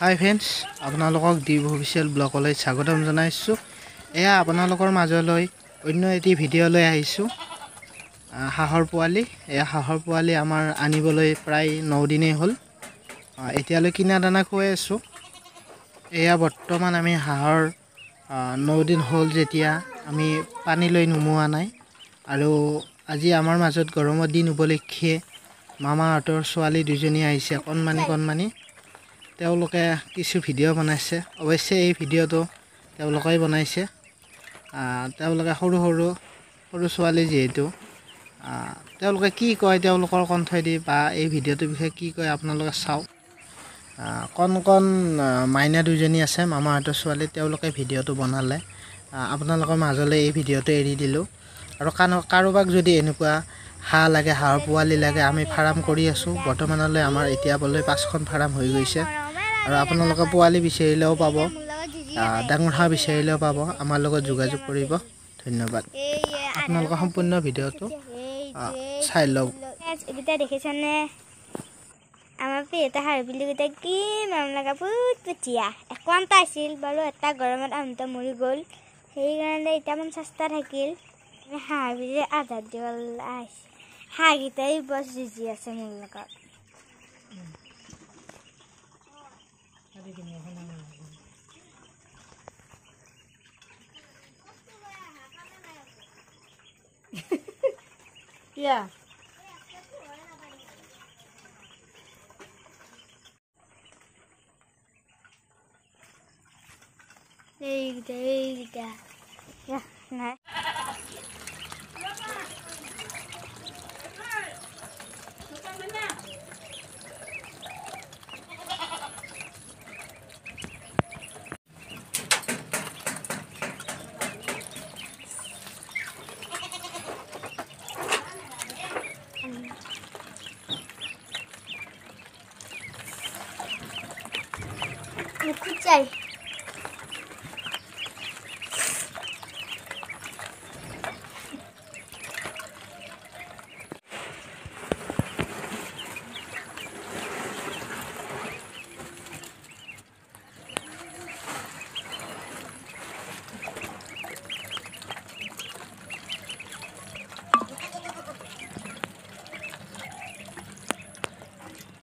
হাই friends, আপোনালোকক দ্বীপ official ব্লগলৈ স্বাগতম জনাইছোঁ। এয়া আপোনালোকৰ মাজলৈ অন্য এটি ভিডিঅ' লৈ আহিছোঁ। হাঁহৰ পোৱালি, এয়া হাঁহৰ পোৱালি আমাৰ আনিবলৈ প্ৰায় 9 দিনেই হ'ল। এতিয়ালৈ কিনা দানা খুৱাই আছোঁ। এয়া বৰ্তমান আমি হাঁহৰ 9 দিন হ'ল যেতিয়া আমি পানীলৈ নুমোৱা নাই। আৰু আজি আমাৰ মাজত গৰমৰ দিন উপলক্ষে মামাহঁতৰ ছোৱালী দুজনী আহিছে, কণমানি। তেওঁলোকে কিছু ভিডিঅ' বনাইছে। অৱশ্যে এই ভিডিঅ'টো তেওঁলোকেই বনাইছে। তেওঁলোকে সৰু ছোৱালী যিহেতু তেওঁলোকে কি কয় তেওঁলোকৰ কণ্ঠই বা এই ভিডিঅ'টোৰ বিষয়ে কি কয় আপোনালোকে চাওক। কণ মাইনা দুজনী আছে মামাহঁতৰ ছোৱালী, তেওঁলোকে ভিডিঅ'টো বনালে। আপোনালোকৰ মাজলৈ এই ভিডিঅ'টো এৰি দিলোঁ। আৰু কাৰোবাক যদি এনেকুৱা হাঁহ লাগে, হাঁহৰ পোৱালি লাগে, আমি ফাৰ্ম কৰি আছোঁ। বৰ্তমানলৈ আমাৰ এতিয়া বোলে 5খন ফাৰ্ম হৈ গৈছে। আৰু আপোনালোকে পোৱালি বিচাৰিলেও পাব, ডাঙৰ হাঁহ বিচাৰিলেও পাব। আমাৰ লগত যোগাযোগ কৰিব। ধন্যবাদ। আপোনালোকে সম্পূৰ্ণ ভিডিঅ'টো চাই লওক। এইকেইটা দেখিছেনে? আমাৰ পেটা হাঁহ বুলিকেইটা কি নাম লগা পুটপুটীয়া। একমানটা আছিল বাৰু, এটা গৰমত আহোঁতে মৰি গ'ল। সেইকাৰণে এতিয়া 50টা থাকিল। হাঁহ বুলি আধাৰ দিবলৈ আহিছে। হাঁহকেইটাই বছ যুঁজি আছে মোৰ লগত। Yeah. Eight. Yeah, nice. Kucai.